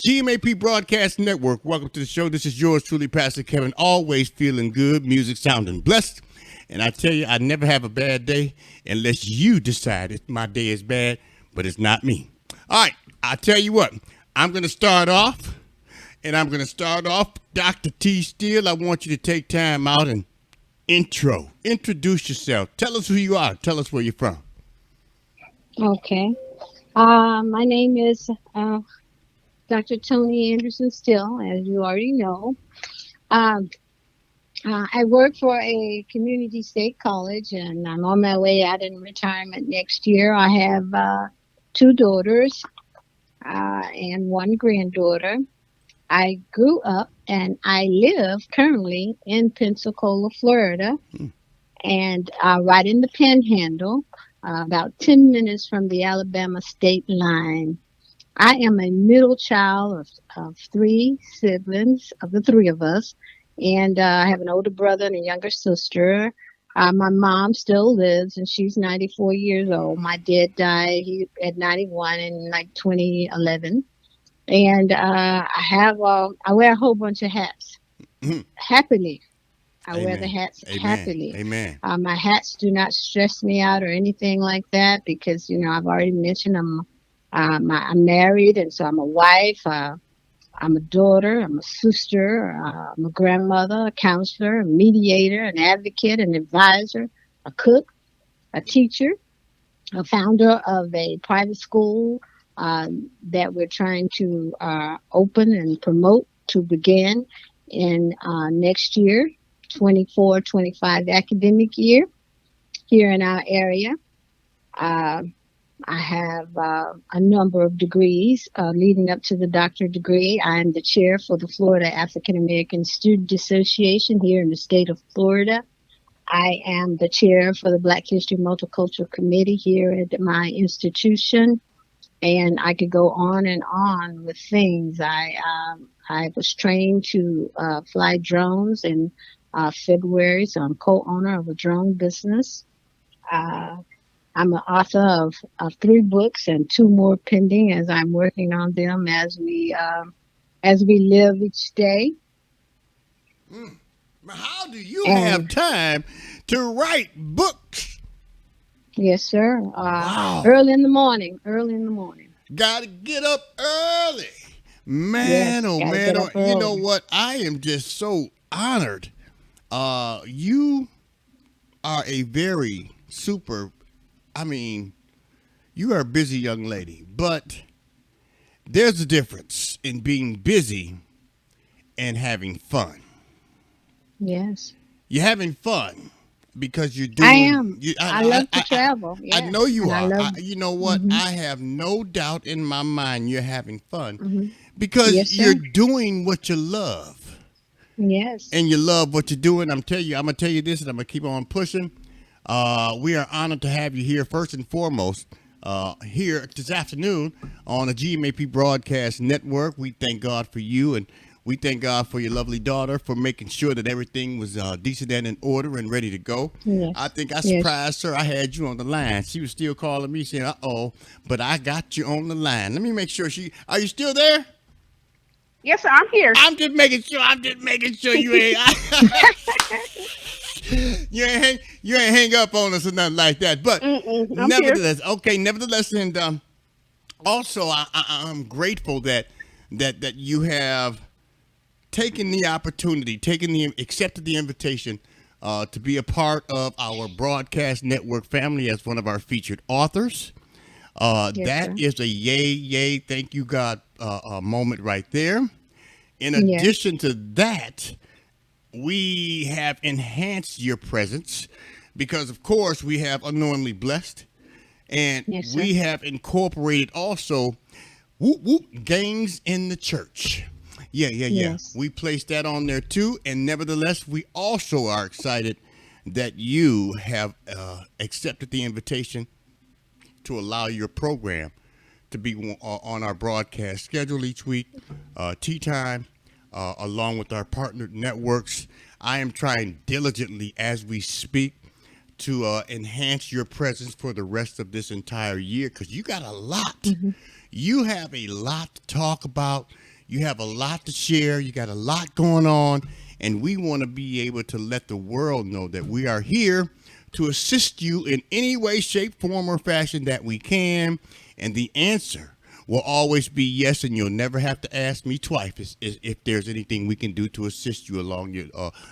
GMAP Broadcast Network. Welcome to the show. This is yours truly, Pastor Kevin. Always feeling good, music sounding blessed. And I tell you, I never have a bad day unless you decide my day is bad, but it's not me. All right, I tell you what, I'm going to start off, Dr. T. Steele. I want you to take time out and introduce yourself. Tell us who you are. Tell us where you're from. Okay. My name is Dr. Tony Anderson Steele, as you already know. Um, I work for a community state college, and I'm on my way out in retirement next year. I have two daughters and one granddaughter. I grew up and I live currently in Pensacola, Florida, and right in the Panhandle, about 10 minutes from the Alabama state line. I am a middle child of three siblings, of the three of us, and I have an older brother and a younger sister. My mom still lives, and she's 94 years old. My dad died at 91 in like 2011, and I wear a whole bunch of hats happily. I wear the Amen. hats Amen. happily. Amen. My hats do not stress me out or anything like that because, I've already mentioned I'm married, and so I'm a wife. I'm a daughter. I'm a sister. I'm a grandmother, a counselor, a mediator, an advocate, an advisor, a cook, a teacher, a founder of a private school that we're trying to open and promote to begin in next year, 24-25 academic year here in our area. Uh, I have a number of degrees leading up to the doctorate degree. I am the chair for the Florida African American Student Association here in the state of Florida. I am the chair for the Black History Multicultural Committee here at my institution, and I could go on and on with things. I was trained to fly drones in February, so I'm co-owner of a drone business. Uh, I'm an author of three books and two more pending as I'm working on them as we live each day. How do you have And time to write books? yes, sir. Wow. Early in the morning. Early in the morning. Gotta get up early. Man, Yes, oh gotta man, get oh, up you know early. what? I am just so honored. You are a very super, I mean, you are a busy young lady, but there's a difference in being busy and having fun. Yes, You're having fun because you're I doing. am. I love to travel. I know Yes, you and I are. love. You know what? Hmm. I have no doubt in my mind you're having fun Hmm. because Yes, you're sir. doing what you love Yes, and you love what you're doing. I'm gonna tell you this, and I'm gonna keep on pushing. We are honored to have you here first and foremost. Here this afternoon on the GMAP Broadcast Network. We thank God for you, and we thank God for your lovely daughter for making sure that everything was decent and in order and ready to go. I yes, think I yes. surprised her. I had you on the line. She was still calling me saying, "Uh-oh," but I got you on the line. Let me make sure are you still there? Yes, sir, I'm here. I'm just making sure. I'm just making sure you ain't you ain't hang up on us or nothing like that. But I'm here. nevertheless, okay. Nevertheless, and also I'm grateful that you have taken the opportunity, accepted the invitation to be a part of our broadcast network family as one of our featured authors. Yes, That sir. is a yay, thank you, God moment right there. In Yes, addition to that, we have enhanced your presence because, of course, we have unknowingly blessed and yes, sir. we have incorporated also whoop whoop gangs in the church. Yeah. Yes, We placed that on there too, and nevertheless, we also are excited that you have accepted the invitation to allow your program to be on our broadcast schedule each week, tea time, along with our partnered networks. I am trying diligently as we speak to enhance your presence for the rest of this entire year because you got a lot. hmm, You have a lot to talk about. You have a lot to share. You got a lot going on, and we want to be able to let the world know that we are here to assist you in any way, shape, form, or fashion that we can. And the answer will always be yes, and you'll never have to ask me twice if there's anything we can do to assist you along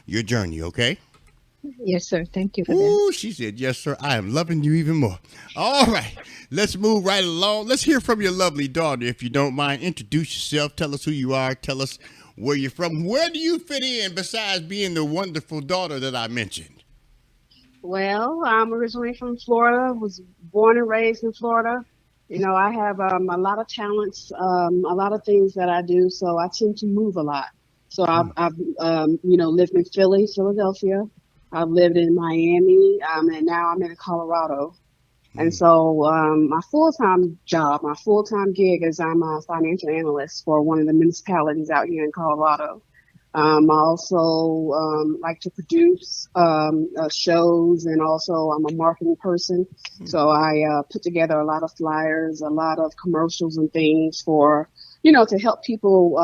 your journey. Okay? Yes, sir. Thank you for that. Ooh, she said, yes, sir. I am loving you even more. All right. Let's move right along. Let's hear from your lovely daughter, if you don't mind. Introduce yourself. Tell us who you are. Tell us where you're from. Where do you fit in besides being the wonderful daughter that I mentioned? Well, I'm originally from Florida, was born and raised in Florida. I have a lot of talents, a lot of things that I do, so I tend to move a lot. So I've lived in Philly, Philadelphia. I've lived in Miami, and now I'm in Colorado. And Mm, so my full-time job, my full-time gig is I'm a financial analyst for one of the municipalities out here in Colorado. I also like to produce shows, and also I'm a marketing person. mm, So I put together a lot of flyers, a lot of commercials and things for, to help people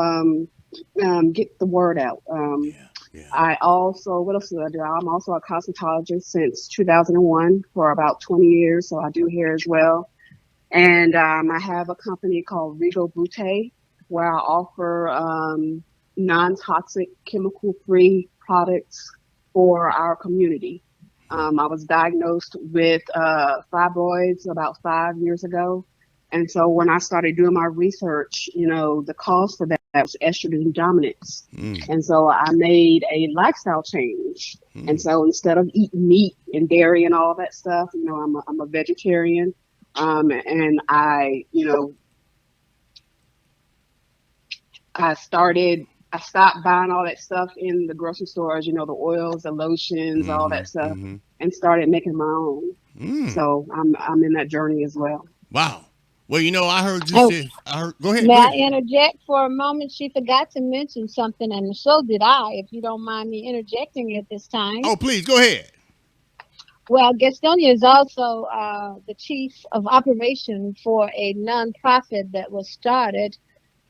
get the word out. yeah, yeah. I also, what else do I do? I'm also a cosmetologist since 2001 for about 20 years. So I do hair as well. And I have a company called Regal Boutte where I offer non-toxic, chemical-free products for our community. I was diagnosed with fibroids about 5 years ago. And so when I started doing my research, the cause for that was estrogen dominance. Mm, And so I made a lifestyle change. And mm. so instead of eating meat and dairy and all that stuff, I'm a vegetarian. And I stopped buying all that stuff in the grocery stores, the oils, the lotions, all Mm-hmm, that stuff, mm-hmm. and started making my own. Mm. So I'm in that journey as well. Wow. Well, I heard you Oh, say, I heard, go ahead, may go I ahead. interject for a moment? She forgot to mention something, and so did I, if you don't mind me interjecting at this time. Oh, please, go ahead. Well, Gastonia is also the chief of operation for a nonprofit that was started.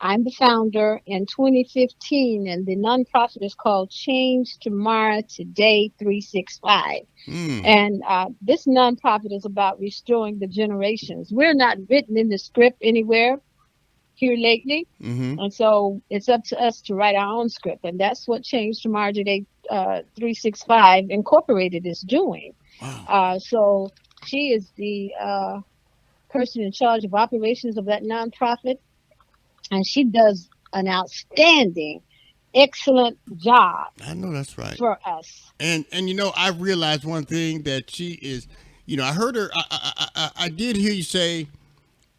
I'm the founder in 2015, and the nonprofit is called Change Tomorrow Today 365. Mm, And this nonprofit is about restoring the generations. We're not written in the script anywhere here lately. mm-hmm. And so it's up to us to write our own script. And that's what Change Tomorrow Today 365 Incorporated is doing. Wow. So she is the person in charge of operations of that nonprofit, and she does an outstanding, excellent job I know that's right. for us. And I realized one thing that she is. I heard her. I did hear you say.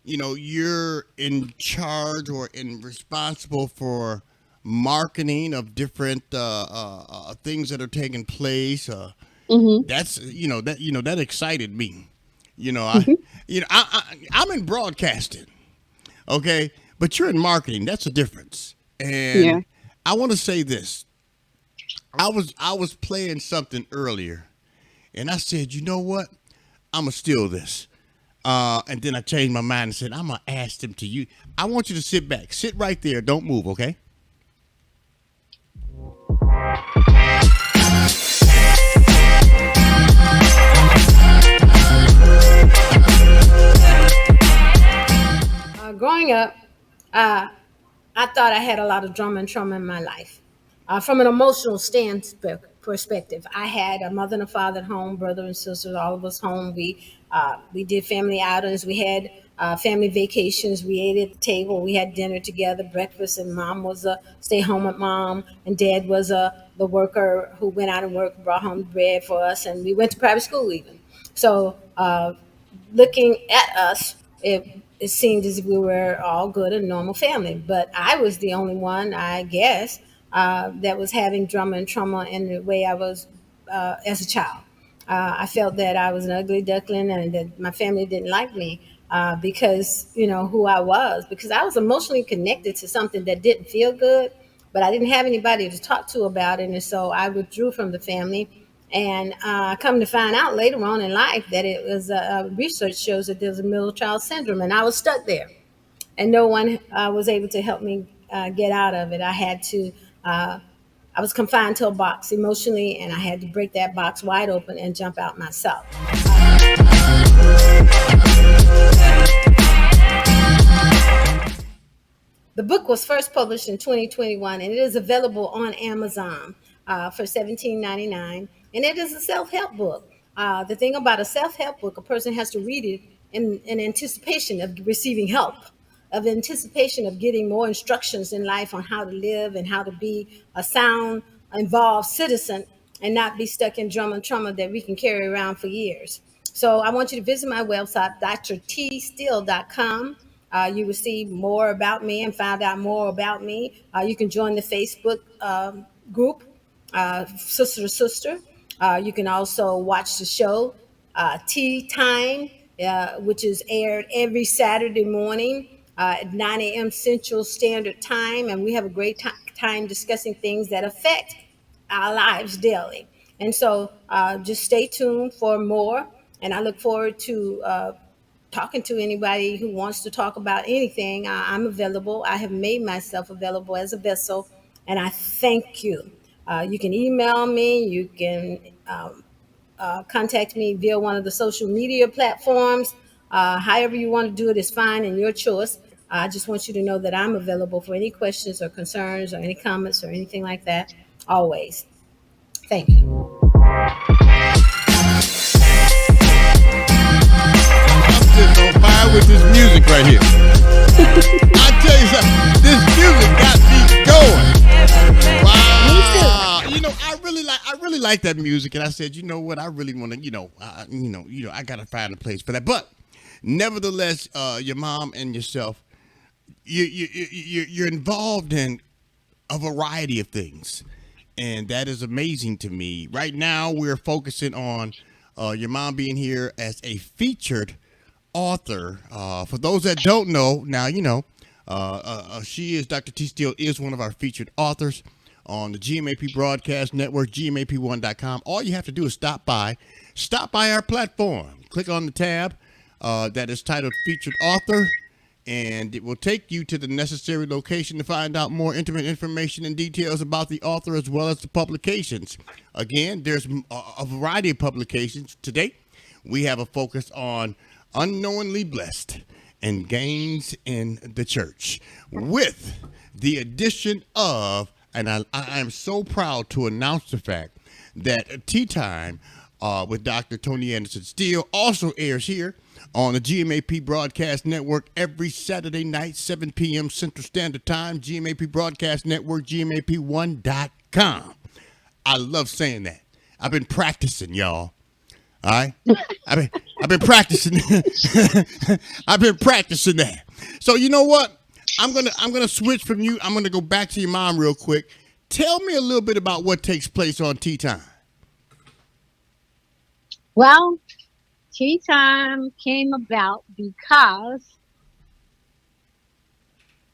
You're in charge or in responsible for marketing of different things that are taking place. Hmm. That's that excited me. You know I I'm in broadcasting, okay, but you're in marketing. That's a difference. Yeah. And I want to say this. I was playing something earlier, and I said, you know what? I'm gonna steal this. And then I changed my mind and said, I'm gonna ask them to you. I want you to sit back, sit right there, don't move, okay? Growing up, uh, I thought I had a lot of drama and trauma in my life. From an emotional perspective, I had a mother and a father at home, brother and sisters, all of us home. We did family outings. We had family vacations. We ate at the table. We had dinner together, breakfast, and mom was a stay home with mom, and dad was the worker who went out and worked, brought home bread for us, and we went to private school even. So looking at us, it seemed as if we were all good and normal family. But I was the only one, I guess, that was having drama and trauma in the way I was as a child. I felt that I was an ugly duckling and that my family didn't like me because, who I was, because I was emotionally connected to something that didn't feel good, but I didn't have anybody to talk to about it. And so I withdrew from the family. And come to find out later on in life that it was research shows that there's a middle child syndrome, and I was stuck there, and no one was able to help me get out of it. Uh, I was confined to a box emotionally, and I had to break that box wide open and jump out myself. The book was first published in 2021, and it is available on Amazon for $17.99. And it is a self-help book. The thing about a self-help book, a person has to read it in anticipation of receiving help, of anticipation of getting more instructions in life on how to live and how to be a sound, involved citizen and not be stuck in drum and trauma that we can carry around for years. So I want you to visit my website, drtsteele.com. You will see more about me and find out more about me. You can join the Facebook group, Sister to Sister. You can also watch the show, Tea Time, which is aired every Saturday morning at 9 a.m. Central Standard Time. And we have a great time discussing things that affect our lives daily. And so just stay tuned for more. And I look forward to talking to anybody who wants to talk about anything. I'm available. I have made myself available as a vessel, and I thank you. You can email me. You can contact me via one of the social media platforms. However you want to do it is fine and your choice. I just want you to know that I'm available for any questions or concerns or any comments or anything like that. Always. Thank you. I'm just on fire with this music right here. I tell you something, this music got me going. Wow. I really like that music, and I said, you know what, I really want to, I gotta find a place for that. But nevertheless, your mom and yourself, you're involved in a variety of things, and that is amazing to me. Right now, we're focusing on your mom being here as a featured author. For those that don't know, now you know. She is Dr. T. Steele is one of our featured authors on the GMAP Broadcast Network, GMAP1.com. All you have to do is stop by our platform. Click on the tab that is titled Featured Author, and it will take you to the necessary location to find out more intimate information and details about the author as well as the publications. Again, there's a variety of publications. Today, we have a focus on Unknowingly Blessed and Gains in the Church with the addition of, and I am so proud to announce the fact that Tea Time with Dr. Tony Anderson Steele also airs here on the GMAP Broadcast Network every Saturday night, 7 p.m. Central Standard Time, GMAP Broadcast Network, GMAP1.com. I love saying that. I've been practicing, y'all. All right? I've been practicing. I've been practicing that. So you know what? I'm gonna switch from you. I'm gonna go back to your mom real quick. Tell me a little bit about what takes place on Tea Time. Well, Tea Time came about because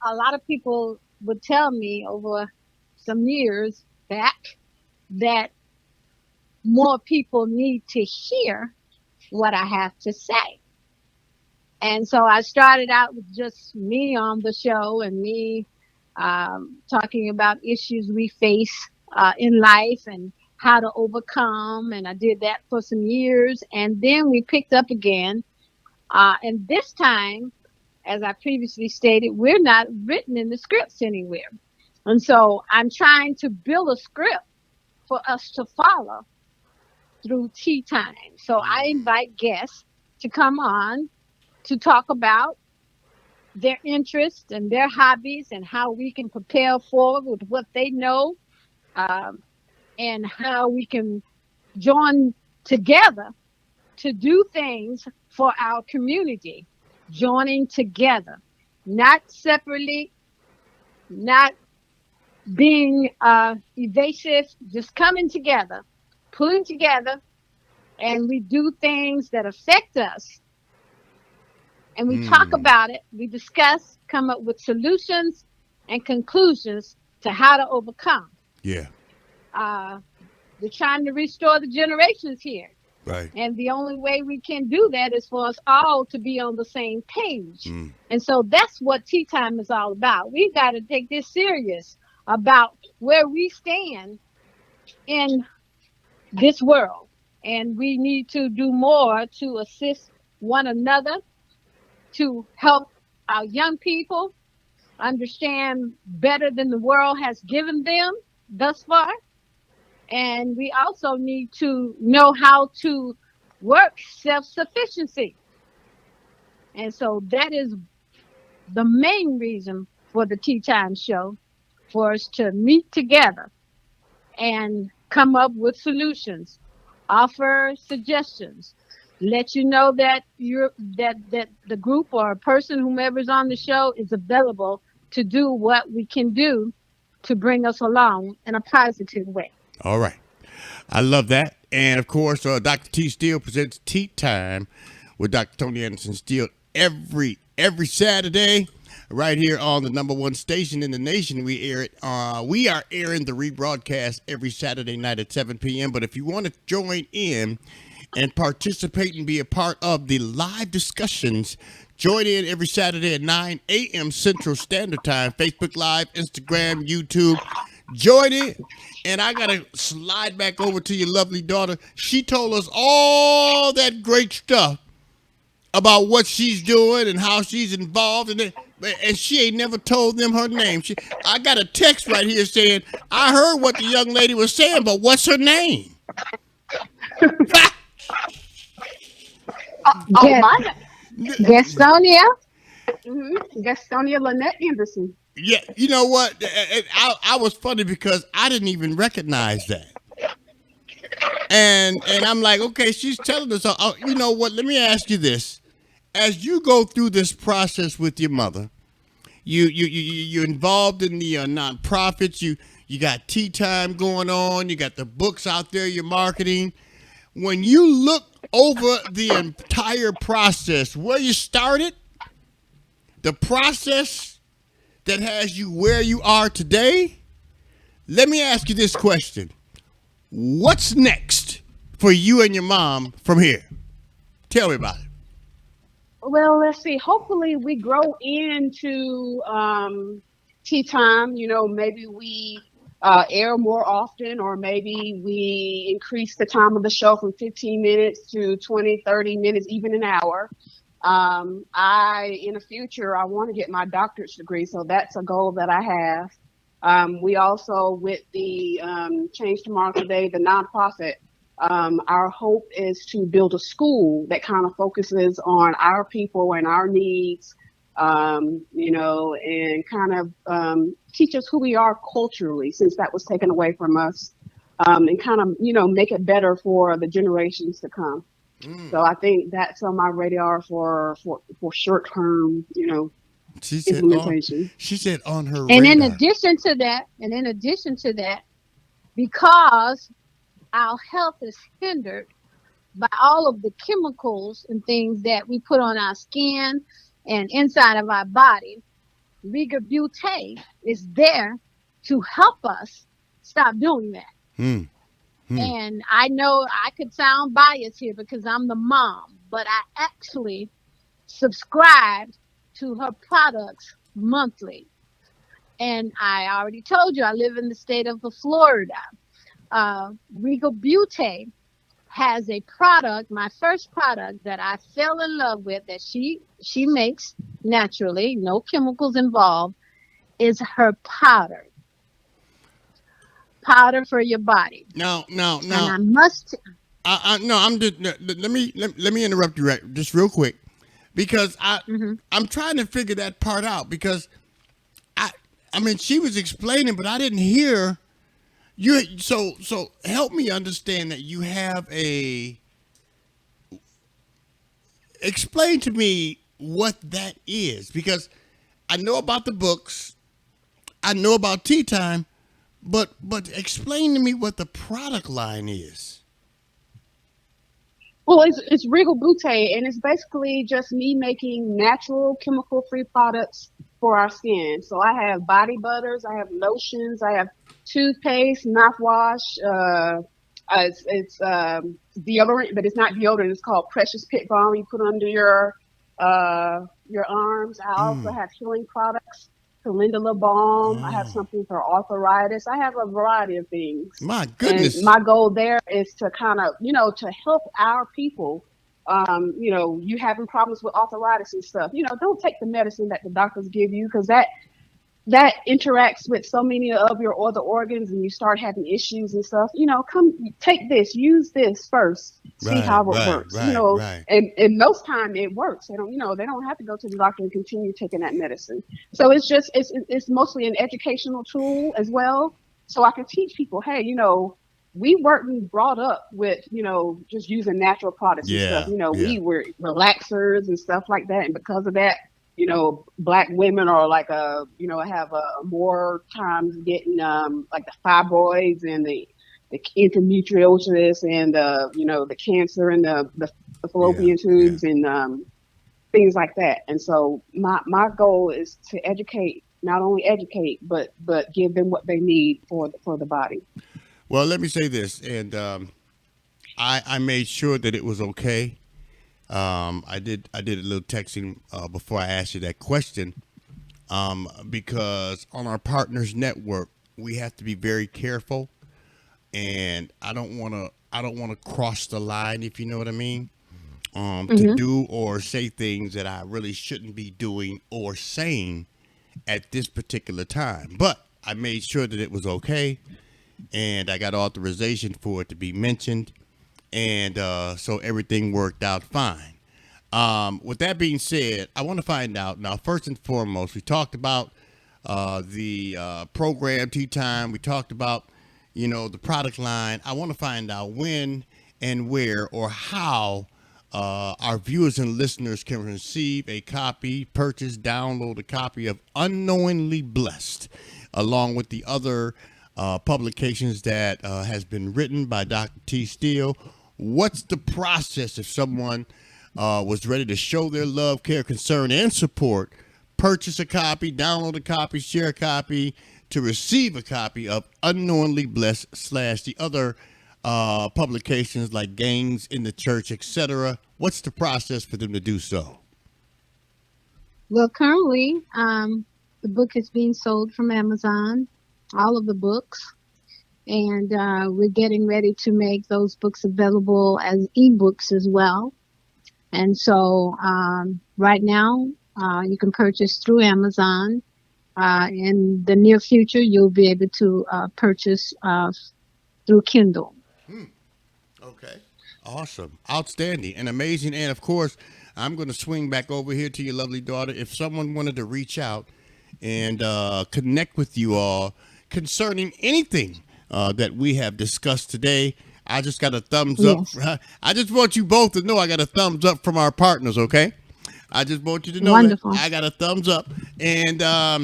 a lot of people would tell me over some years back that more people need to hear what I have to say. And so I started out with just me on the show and me talking about issues we face in life and how to overcome. And I did that for some years. And then we picked up again. And this time, as I previously stated, we're not written in the scripts anywhere. And so I'm trying to build a script for us to follow through Tea Time. So I invite guests to come on to talk about their interests and their hobbies and how we can prepare forward with what they know, and how we can join together to do things for our community, joining together, not separately, not being evasive, just coming together, pulling together, and we do things that affect us. And we talk about it, we discuss, come up with solutions and conclusions to how to overcome. Yeah. We're trying to restore the generations here. Right. And the only way we can do that is for us all to be on the same page. Mm. And so that's what tea time is all about. We got to take this serious about where we stand in this world. And we need to do more to assist one another, to help our young people understand better than the world has given them thus far. And we also need to know how to work self sufficiency. And so that is the main reason for the Tea Time Show, for us to meet together and come up with solutions, offer suggestions, let you know that that the group or a person, whomever's on the show, is available to do what we can do to bring us along in a positive way. All right. I love that. And of course, Dr. T. Steele presents Tea Time with Dr. Tony Anderson Steele every Saturday, right here on the number one station in the nation. We air it. We are airing the rebroadcast every Saturday night at 7 p.m. But if you want to join in and participate and be a part of the live discussions, join in every Saturday at 9 a.m. Central Standard Time, Facebook Live, Instagram, YouTube. Join in. And I got to slide back over to your lovely daughter. She told us all that great stuff about what she's doing and how she's involved in it. And she ain't never told them her name. I got a text right here saying, I heard what the young lady was saying, but what's her name? Oh, Yes, my. Gastonia. Gastonia Lynette Anderson. Yeah, you know what? I was funny because I didn't even recognize that. And I'm like, okay, she's telling us. You know what? Let me ask you this: as you go through this process with your mother, you're involved in the nonprofits. You got tea time going on. You got the books out there. You're marketing. When you look over the entire process, where you started, the process that has you where you are today, let me ask you this question. What's next for you and your mom from here? Tell me about it. Well, let's see. Hopefully, we grow into tea time. Maybe we air more often, or maybe we increase the time of the show from 15 minutes to 20, 30 minutes, even an hour. In the future, I want to get my doctorate degree, so that's a goal that I have. We also, with the Change Tomorrow Today, the nonprofit, our hope is to build a school that kind of focuses on our people and our needs, and kind of teach us who we are culturally, since that was taken away from us, and kind of, make it better for the generations to come. So I think that's on my radar for short term, She said on implementation. she said on her And in radar. addition to that, because our health is hindered by all of the chemicals and things that we put on our skin and inside of our body, Riga Butte is there to help us stop doing that. Hmm. Hmm. And I know I could sound biased here because I'm the mom, but I actually subscribed to her products monthly. And I already told you I live in the state of Florida. Regal Butte has a product, my first product that I fell in love with, that she makes naturally, no chemicals involved, is her powder for your body. Now, And I must. no, I'm just let me interrupt you right just real quick because Mhm. I'm trying to figure that part out because I mean she was explaining but I didn't hear you so help me understand that you have a explain to me what that is because I know about the books, I know about tea time, but explain to me what the product line is. Well, it's Regal Butte, and it's basically just me making natural, chemical-free products for our skin. So I have body butters, I have lotions, I have toothpaste, mouthwash. It's deodorant, but it's not deodorant. It's called Precious Pit Balm. You put under your arms. I also have healing products, calendula balm. I have Oh, something for arthritis. I have a variety of things. my And goodness. my goal there is to kind of, to help our people. You having problems with arthritis and stuff. Don't take the medicine that the doctors give you, because that interacts with so many of your other organs, and you start having issues and stuff. Come take this, use this first, see Right, how it right, works. right, right. And most time it works. They don't have to go to the doctor and continue taking that medicine. So it's mostly an educational tool as well. So I can teach people, hey, we weren't brought up with, just using natural products and stuff. Yeah, yeah. We were relaxers and stuff like that. And because of that, black women are like have more times getting like the fibroids and the endometriosis and the cancer and the Yeah, fallopian yeah. tubes and things like that. And so my goal is to educate, not only educate, but give them what they need for the body. Well, let me say this, and I made sure that it was okay. I did a little texting before I asked you that question, because on our partners network we have to be very careful, and I don't want to cross the line, if you know what I mean. To Hmm. do or say things that I really shouldn't be doing or saying at this particular time. But I made sure that it was okay, and I got authorization for it to be mentioned, and so everything worked out fine. With that being said, I want to find out now. First and foremost, we talked about the program tea time. We talked about the product line. I want to find out when and where or how our viewers and listeners can receive a copy, purchase, download a copy of Unknowingly Blessed, along with the other publications that has been written by Dr. T. Steele. What's the process if someone was ready to show their love, care, concern, and support? Purchase a copy, download a copy, share a copy to receive a copy of Unknowingly Blessed slash the other publications like Gangs in the Church, etc. What's the process for them to do so? Well, currently, the book is being sold from Amazon, all of the books, and we're getting ready to make those books available as ebooks as well. And so, right now, you can purchase through Amazon. In the near future, you'll be able to purchase through Kindle. Okay. Awesome. Outstanding and amazing. And of course, I'm going to swing back over here to your lovely daughter. If someone wanted to reach out and connect with you all concerning anything that we have discussed today, I just got a thumbs up. Yes, I just want you both to know I got a thumbs up from our partners, okay? I just want you to know that wonderful. I got a thumbs up. And I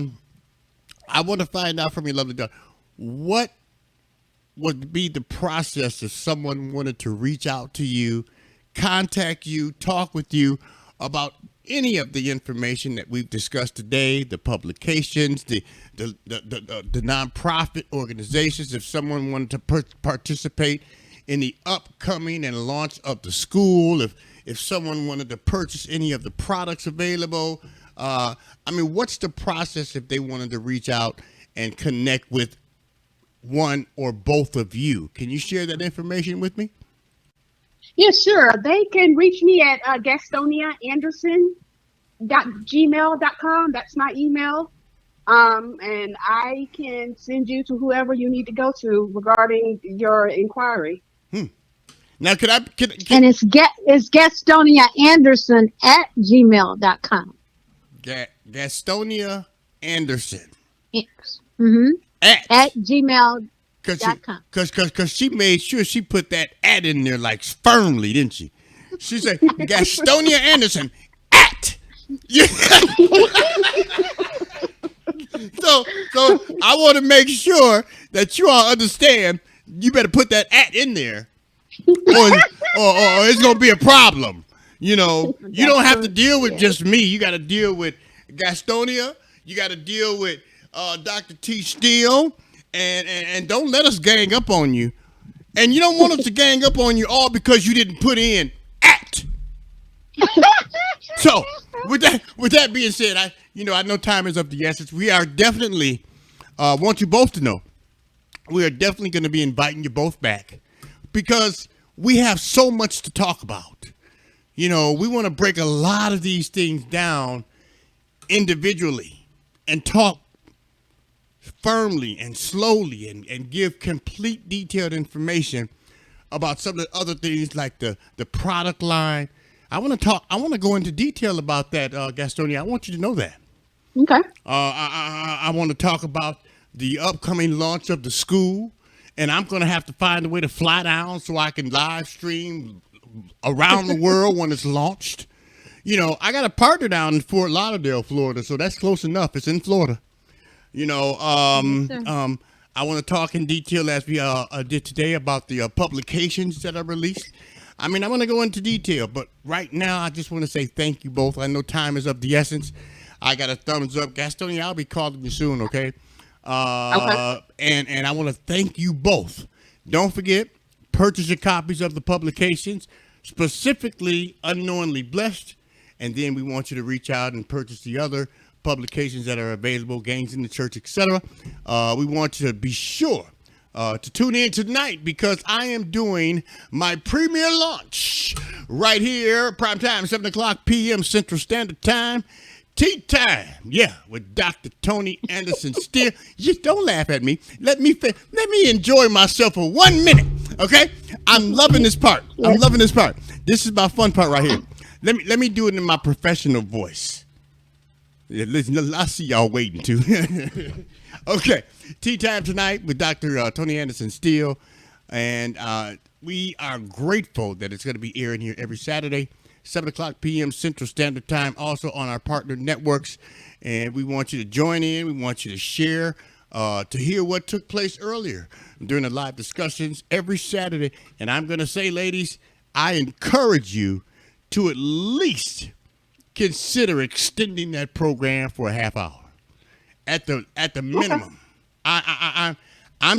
want to find out from your lovely daughter, what would be the process if someone wanted to reach out to you, contact you, talk with you about any of the information that we've discussed today, the publications, the nonprofit organizations, if someone wanted to participate in the upcoming and launch of the school, if someone wanted to purchase any of the products available, what's the process if they wanted to reach out and connect with one or both of you? Can you share that information with me? Yeah, sure. They can reach me at GastoniaAnderson.gmail.com. That's my email. And I can send you to whoever you need to go to regarding your inquiry. Now, could I? Can And it's Gastonia Anderson at gmail.com. Gastonia Anderson Yes. Mm-hmm. At at gmail.com. cause she made sure she put that at in there like firmly, didn't she? She said Gastonia Anderson at. Yeah. So I want to make sure that you all understand. You better put that at in there, or it's gonna be a problem. You don't have to Gotcha. deal with Yes. just me. You got to deal with Gastonia. You got to deal with Dr. T. Steele, and don't let us gang up on you. And you don't want us to gang up on you all because you didn't put in at. So with that being said, I know time is of the essence. We are definitely want you both to know we are definitely going to be inviting you both back because we have so much to talk about. We want to break a lot of these things down individually and talk firmly and slowly and give complete detailed information about some of the other things like the product line. I want to go into detail about that, Gastonia. I want you to know that. Okay. I want to talk about the upcoming launch of the school, and I'm going to have to find a way to fly down so I can live stream around the world when it's launched. I got a partner down in Fort Lauderdale, Florida, so that's close enough. It's in Florida. I want to talk in detail as we did today about the publications that are released. I want to go into detail, but right now I just want to say thank you both. I know time is of the essence. I got a thumbs up. Gastonia, I'll be calling you soon, okay? Okay. And I want to thank you both. Don't forget, purchase your copies of the publications, specifically Unknowingly Blessed, and then we want you to reach out and purchase the other publications that are available, Gains in the Church, etc. We want you to be sure to tune in tonight because I am doing my premiere launch right here, prime time, 7 o'clock p.m. Central Standard Time. Tea time, yeah, with Dr. Tony Anderson Steele. Just don't laugh at me. Let me enjoy myself for 1 minute, okay? I'm loving this part. I'm loving this part. This is my fun part right here. Let me do it in my professional voice. Yeah, listen, I see y'all waiting too. Okay, tea time tonight with Dr. Tony Anderson Steele, and we are grateful that it's going to be airing here every Saturday. 7 o'clock p.m. Central Standard Time, also on our partner networks. And we want you to join in. We want you to share, to hear what took place earlier during the live discussions every Saturday. And I'm going to say, ladies, I encourage you to at least consider extending that program for a half hour at the minimum. I'm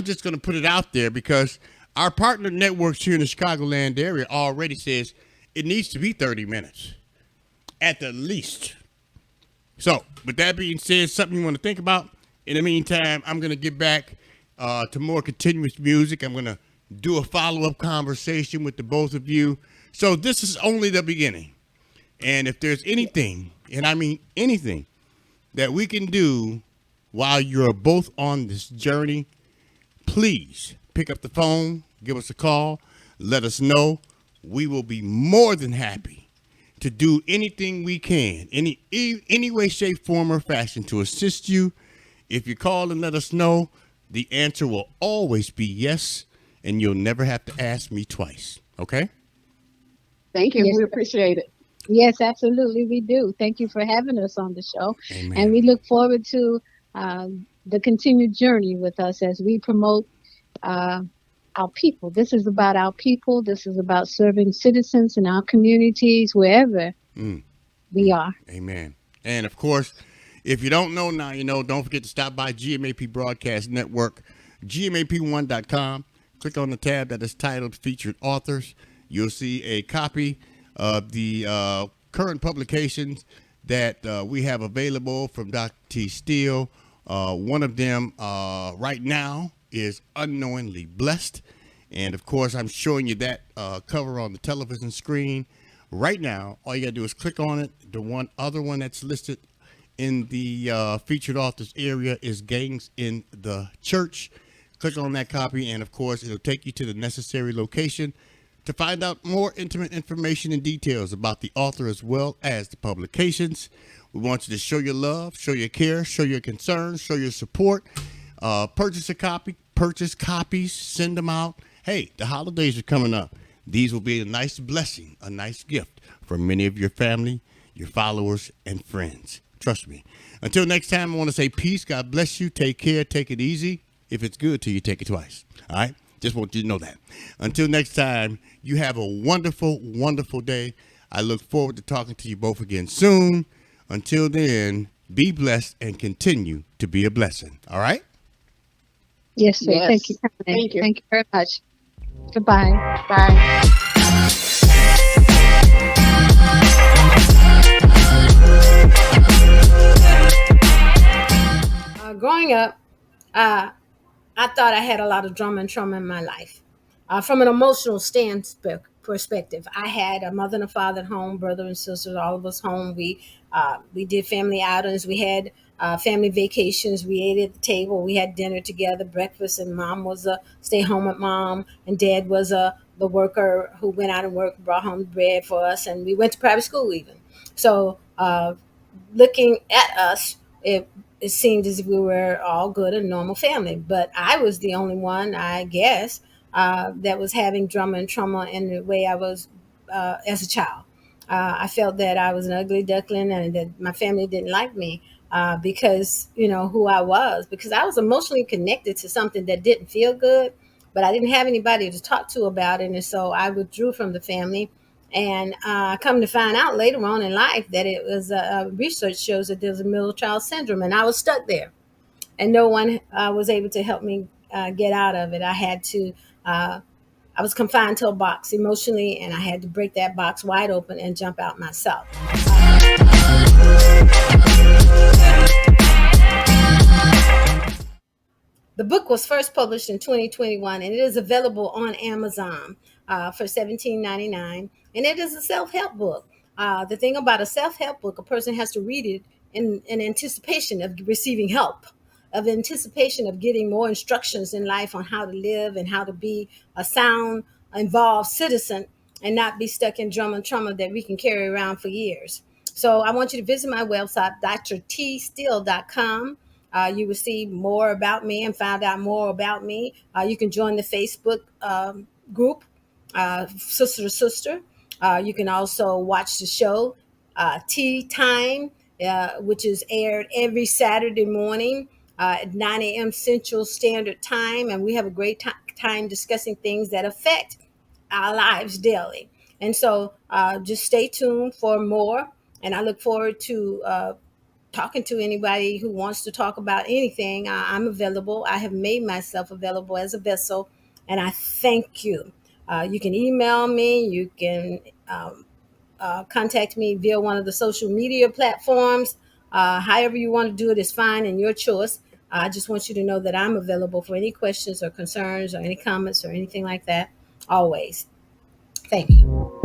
just going to put it out there because our partner networks here in the Chicagoland area already says it needs to be 30 minutes at the least. So, with that being said, something you want to think about. In the meantime, I'm going to get back to more continuous music. I'm going to do a follow-up conversation with the both of you. So, this is only the beginning. And if there's anything, and I mean anything, that we can do while you're both on this journey, please pick up the phone, give us a call, let us know. We will be more than happy to do anything we can, any way, shape, form, or fashion to assist you. If you call and let us know, the answer will always be yes, and you'll never have to ask me twice. Okay? Thank you. Yes. We appreciate it. Yes, absolutely, we do. Thank you for having us on the show. Amen. And we look forward to the continued journey with us as we promote our people. This is about our people. This is about serving citizens in our communities, wherever we are. Amen. And of course, if you don't know now, you know, don't forget to stop by GMAP Broadcast Network, GMAP1.com. Click on the tab that is titled Featured Authors. You'll see a copy of the current publications that we have available from Dr. T. Steele. One of them right now is Unknowingly Blessed. And of course, I'm showing you that cover on the television screen right now. All you got to do is click on it. The other one that's listed in the featured authors area is Gangs in the Church. Click on that copy, and of course, it'll take you to the necessary location to find out more intimate information and details about the author as well as the publications. We want you to show your love, show your care, show your concern, show your support. Purchase a copy, purchase copies, send them out. Hey, the holidays are coming up. These will be a nice blessing, a nice gift for many of your family, your followers, and friends. Trust me. Until next time, I want to say peace. God bless you. Take care. Take it easy. If it's good to you, take it twice. All right? Just want you to know that. Until next time, you have a wonderful, wonderful day. I look forward to talking to you both again soon. Until then, be blessed and continue to be a blessing. All right? Yes, sir. Yes. Thank you. Thank you. Thank you very much. Goodbye. Bye. Growing up, uh, I thought I had a lot of drama and trauma in my life. From an emotional perspective, I had a mother and a father at home, brother and sisters, all of us home. We did family outings. We had family vacations. We ate at the table. We had dinner together, breakfast, and mom was a stay home with mom, and dad was the worker who went out and worked, brought home bread for us, and we went to private school even. So looking at us, it seemed as if we were all good and normal family. But I was the only one, I guess, that was having drama and trauma in the way I was as a child. I felt that I was an ugly duckling and that my family didn't like me because who I was, because I was emotionally connected to something that didn't feel good, but I didn't have anybody to talk to about it, and so I withdrew from the family. And come to find out later on in life that it was research shows that there's a middle child syndrome, and I was stuck there, and no one was able to help me get out of it. Uh, I was confined to a box emotionally, and I had to break that box wide open and jump out myself. The book was first published in 2021, and it is available on Amazon for $17.99. And it is a self help book. The thing about a self help book, a person has to read it in anticipation of receiving help, of anticipation of getting more instructions in life on how to live and how to be a sound, involved citizen and not be stuck in drama and trauma that we can carry around for years. So I want you to visit my website, drtsteele.com. You will see more about me and find out more about me. You can join the Facebook group, Sister to Sister. You can also watch the show, Tea Time, which is aired every Saturday morning at 9 a.m. Central Standard Time. And we have a great time discussing things that affect our lives daily. And so just stay tuned for more. And I look forward to talking to anybody who wants to talk about anything. I'm available. I have made myself available as a vessel, and I thank you. You can email me. You can contact me via one of the social media platforms. However you want to do it is fine and your choice. I just want you to know that I'm available for any questions or concerns or any comments or anything like that. Always. Thank you.